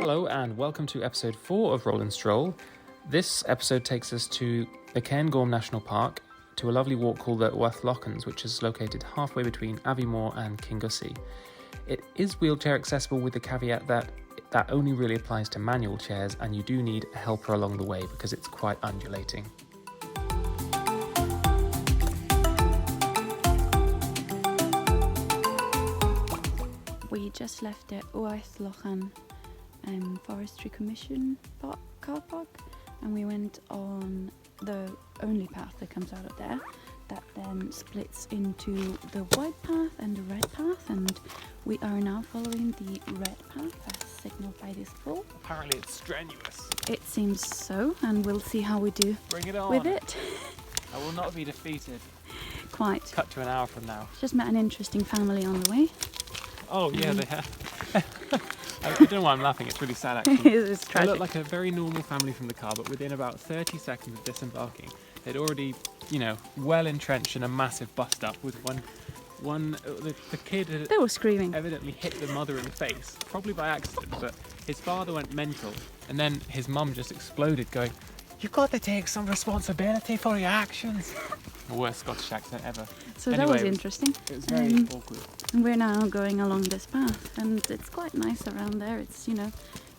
Hello and welcome to episode 4 of Roll&Stroll. This episode takes us to the Cairngorms National Park to a lovely walk called the Uath Lochans, which is located halfway between Aviemore and Kingussy. It is wheelchair accessible with the caveat that only really applies to manual chairs and you do need a helper along the way because it's quite undulating. We just left the Uath Lochans Forestry Commission car park, and we went on the only path that comes out of there that then splits into the white path and the red path, and we are now following the red path as signaled by this pole. Apparently it's strenuous. It seems so, and we'll see how we do Bring it on. with it. I will not be defeated. Quite. Cut to an hour from now. Just met an interesting family on the way. Oh yeah, they have. I don't know why I'm laughing, it's really sad actually. It's They tragic. looked like a very normal family from the car, but within about 30 seconds of disembarking, they'd already, well entrenched in a massive bust-up with the kid had They were screaming. evidently hit the mother in the face, probably by accident, but his father went mental, and then his mum just exploded going, "You've got to take some responsibility for your actions." The worst Scottish accent ever. So Anyway, that was interesting. It was very awkward. And we're now going along this path, and it's quite nice around there. It's,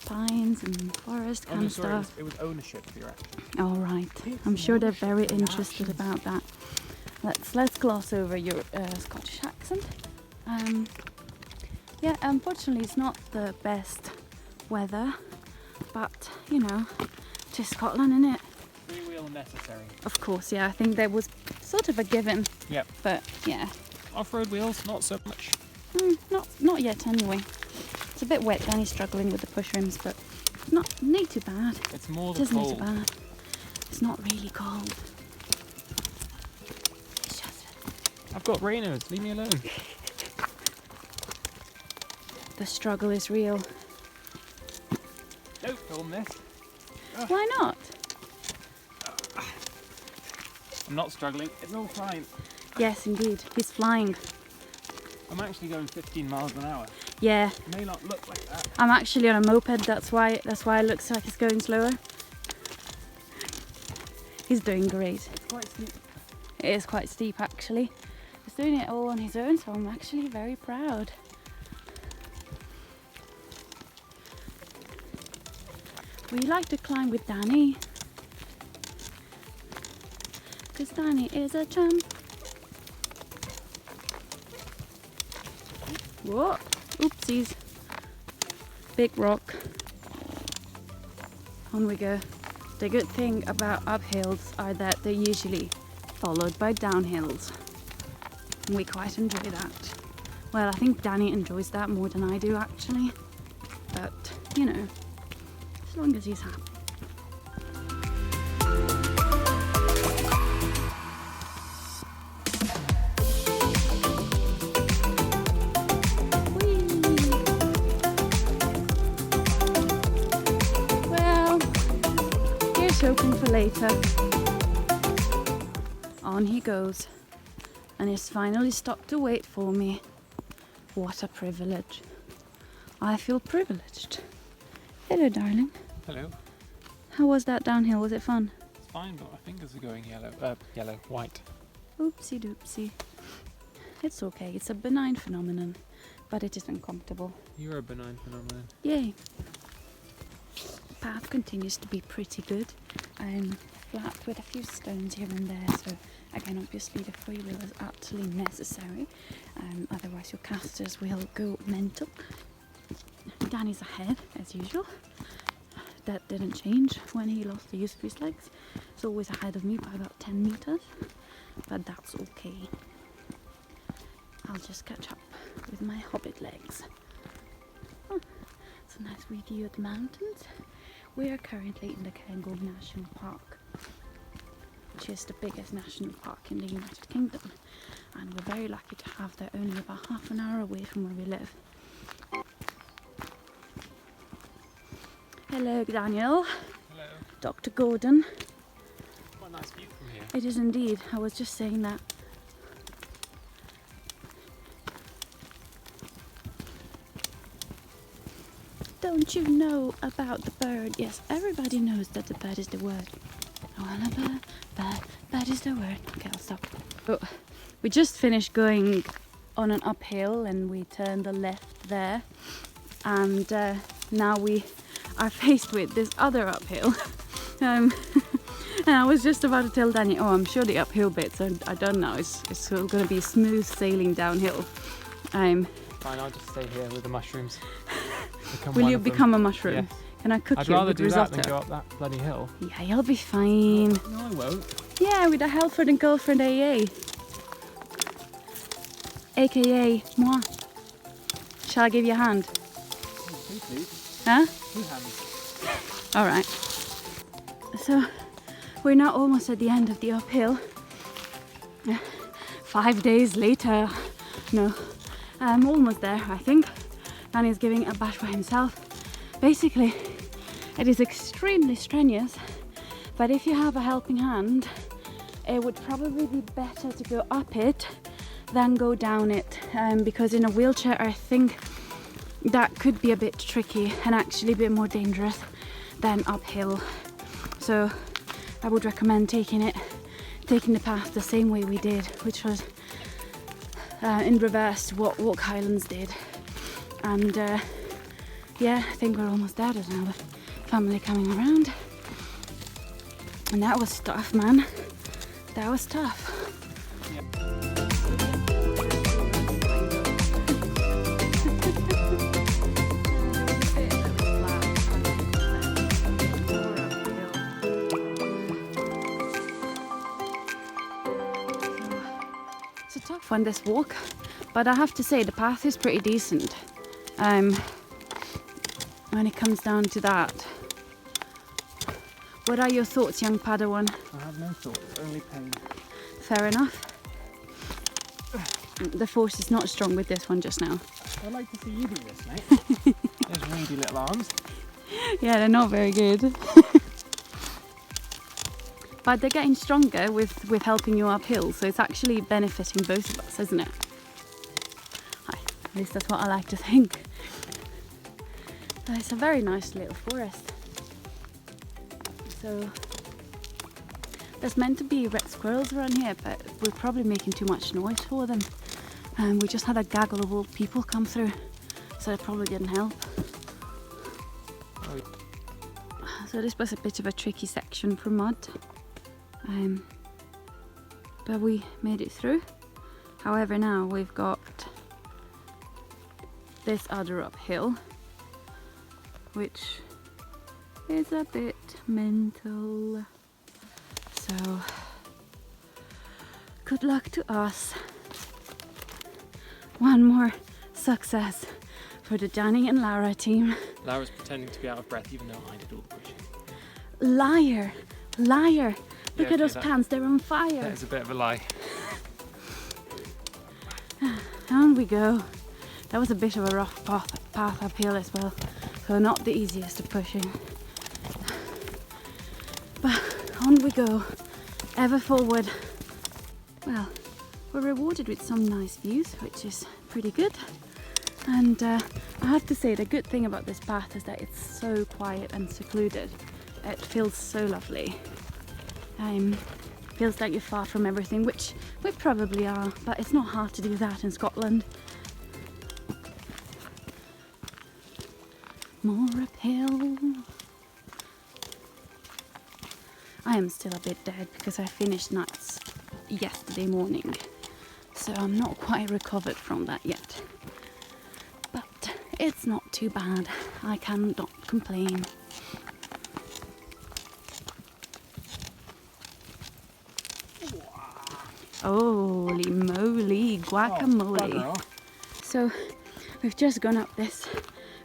pines and forest kind of stuff. It was ownership for your actions. All right. I'm sure they're very interested about that. Let's gloss over your Scottish accent. Unfortunately it's not the best weather, but to Scotland, innit? Freewheel necessary. Of course, yeah. I think that was sort of a given. Yep. But yeah, Off-road wheels, not so much. not yet anyway. It's a bit wet. Danny's struggling with the push rims, but not too bad. It's more It the isn't too cold. bad. It's not really cold. It's just I've got rainers, leave me alone. the struggle is real. Don't film this. Why not? I'm not struggling, it's all fine. Yes, indeed. He's flying. I'm actually going 15 miles an hour. Yeah, It may not look like that. I'm actually on a moped. That's why it looks like he's going slower. He's doing great. It's quite steep. It is quite steep, actually. He's doing it all on his own, so I'm actually very proud. We like to climb with Danny, because Danny is a champ. Whoa, oopsies. Big rock. On we go. The good thing about uphills are that they're usually followed by downhills. And we quite enjoy that. Well, I think Danny enjoys that more than I do, actually. But, as long as he's happy. Well, here's hoping for later. On he goes, and he's finally stopped to wait for me. What a privilege. I feel privileged. Hello, darling. Hello. How was that downhill? Was it fun? It's fine, but my fingers are going white. Oopsie doopsie. It's okay, it's a benign phenomenon, but it is uncomfortable. You're a benign phenomenon. Yay. Path continues to be pretty good. Flat with a few stones here and there, so again obviously the freewheel is absolutely necessary, otherwise your casters will go mental. Danny's ahead as usual. That didn't change when he lost the use of his legs. He's always ahead of me by about 10 meters, but that's okay. I'll just catch up with my hobbit legs. Oh, it's a nice view of the mountains. We are currently in the Cairngorms National Park, which is the biggest national park in the United Kingdom, and we're very lucky to have that only about half an hour away from where we live. Hello, Daniel. Hello. Dr. Gordon. Quite a nice view from here. It is indeed. I was just saying that. Don't Did you know about the bird? Yes, everybody knows that the bird is the word. Oh, bird is the word. Okay, I'll stop. So, we just finished going on an uphill and we turned the left there. And now we are faced with this other uphill. And I was just about to tell Danny, oh, I'm sure the uphill bits are done now. It's going to be smooth sailing downhill. Fine, I'll just stay here with the mushrooms. Will you become a mushroom? Yes. Can I cook I'd you rather with do risotto? that than go up that bloody hill. Yeah, you'll be fine. No, I won't. Yeah, with the Halford and Girlfriend AA. AKA moi. Shall I give you a hand? Please. Huh? 2 hands. Alright. So, we're now almost at the end of the uphill. 5 days later. No, I'm almost there, I think. Danny's giving it a bash by himself. Basically, it is extremely strenuous, but if you have a helping hand, it would probably be better to go up it than go down it, because in a wheelchair I think that could be a bit tricky and actually a bit more dangerous than uphill. So I would recommend taking the path the same way we did, which was in reverse to what Highlands did. And yeah, I think we're almost there. There's another family coming around. And that was tough, man. That was tough. It's a tough one, this walk, but I have to say the path is pretty decent. When it comes down to that. What are your thoughts, young Padawan? I have no thoughts, only pain. Fair enough. The force is not strong with this one just now. I'd like to see you do this, mate. Those weedy little arms. Yeah, they're not very good. But they're getting stronger with helping you uphill, so it's actually benefiting both of us, isn't it? At least that's what I like to think. It's a very nice little forest. So there's meant to be red squirrels around here, but we're probably making too much noise for them. We just had a gaggle of old people come through, so it probably didn't help. So this was a bit of a tricky section for mud, but we made it through. However, now we've got this other uphill, which is a bit mental. So good luck to us. One more success for the Danny and Lara team. Lara's pretending to be out of breath even though I did all the pushing. Liar! Liar! Look Yeah, at those pants, they're on fire. That is a bit of a lie. On we go. That was a bit of a rough path uphill as well, so not the easiest of pushing. But on we go, ever forward. Well, we're rewarded with some nice views, which is pretty good. And I have to say, the good thing about this path is that it's so quiet and secluded. It feels so lovely. Feels like you're far from everything, which we probably are, but it's not hard to do that in Scotland. More uphill. I am still a bit dead because I finished nuts yesterday morning, so I'm not quite recovered from that yet. But it's not too bad. I cannot complain. Holy moly, guacamole. Oh, so we've just gone up this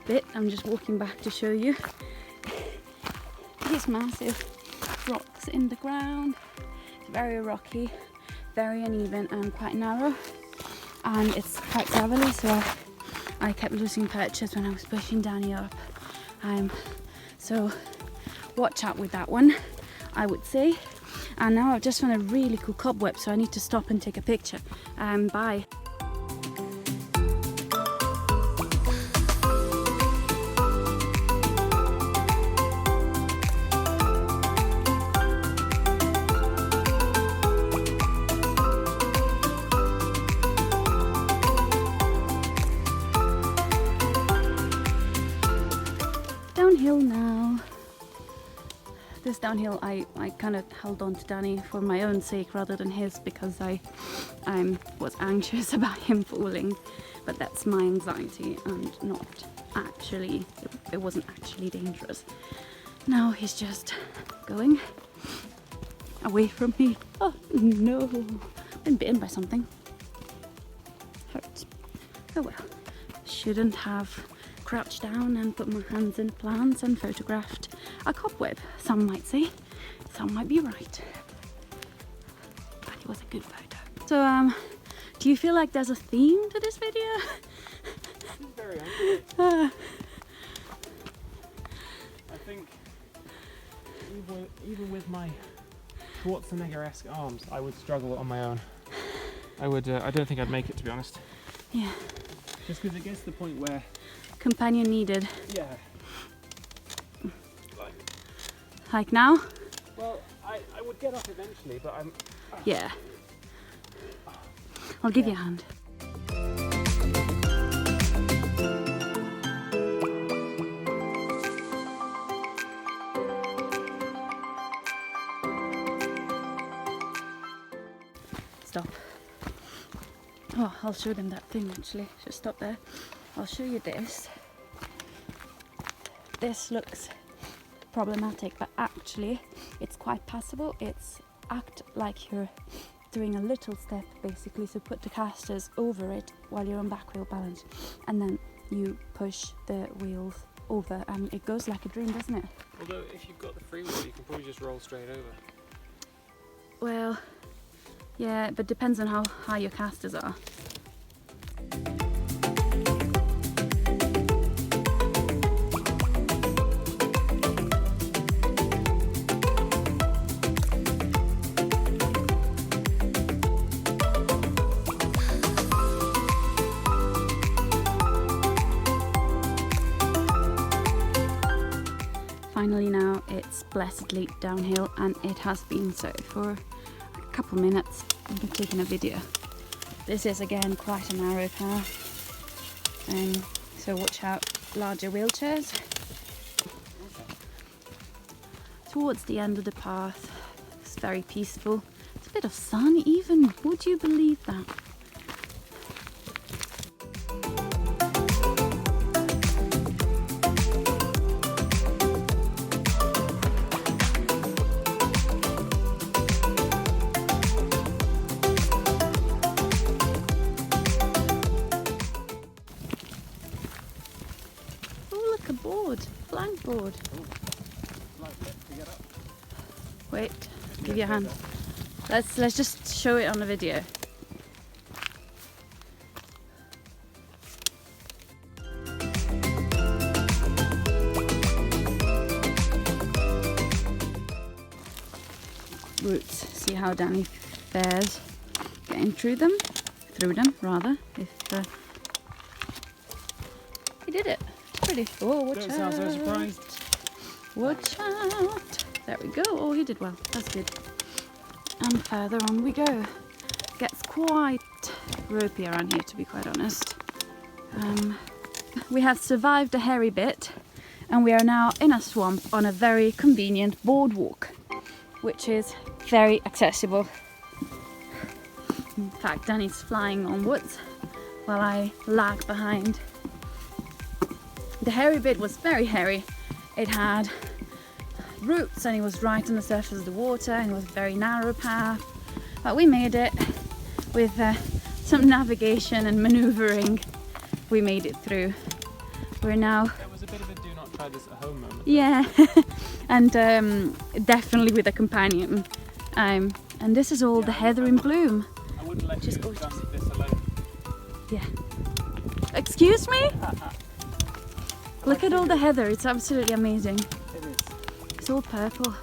bit. I'm just walking back to show you. These massive rocks in the ground. It's very rocky, very uneven and quite narrow. And it's quite gravelly, so I kept losing perches when I was pushing Danny up. So watch out with that one, I would say. And now I've just found a really cool cobweb, so I need to stop and take a picture. Bye. downhill now. This downhill, I kind of held on to Danny for my own sake rather than his, because I was anxious about him falling, but that's my anxiety and not actually, it wasn't actually dangerous. Now he's just going away from me. Oh no, been bitten by something. Hurts. Oh well, shouldn't have crouched down and put my hands in plants and photographed a cobweb, some might say. Some might be right, but it was a good photo. So do you feel like there's a theme to this video? This is very angry. I think even with my Schwarzenegger-esque arms, I would struggle on my own. I don't think I'd make it, to be honest. Yeah. Just because it gets to the point where... Companion needed. Yeah. Like now? Well, I would get up eventually, but I'm... Yeah. I'll give you a hand. Stop. Oh, I'll show them that thing actually. Just stop there. I'll show you this. This looks problematic, but actually it's quite passable. It's act like you're doing a little step basically, so put the casters over it while you're on back wheel balance, and then you push the wheels over and it goes like a dream, doesn't it? Although if you've got the freewheel, you can probably just roll straight over. Well, yeah, but depends on how high your casters are. Finally now it's blessedly downhill, and it has been so for a couple minutes. I'm taking a video. This is again quite a narrow path, so watch out larger wheelchairs. Towards the end of the path, it's very peaceful. It's a bit of sun even, would you believe that? Blank board. Wait, give you a hand. Let's just show it on the video. Roots. See how Danny fares getting through them rather. If he did it. Pretty. Oh, watch out. Don't sound so surprised. Watch out. There we go. Oh, he did well. That's good. And further on we go. Gets quite ropey around here, to be quite honest. We have survived a hairy bit, and we are now in a swamp on a very convenient boardwalk, which is very accessible. In fact, Danny's flying onwards while I lag behind. The hairy bit was very hairy. It had roots and it was right on the surface of the water, and it was a very narrow path. But we made it with some navigation and manoeuvring. We made it through. We're now... It was a bit of a do not try this at home moment. Yeah, and definitely with a companion. And this is all the heather in bloom. I wouldn't let you have done this alone. Yeah. Excuse me? Look at all the heather, it's absolutely amazing. It is. It's all purple.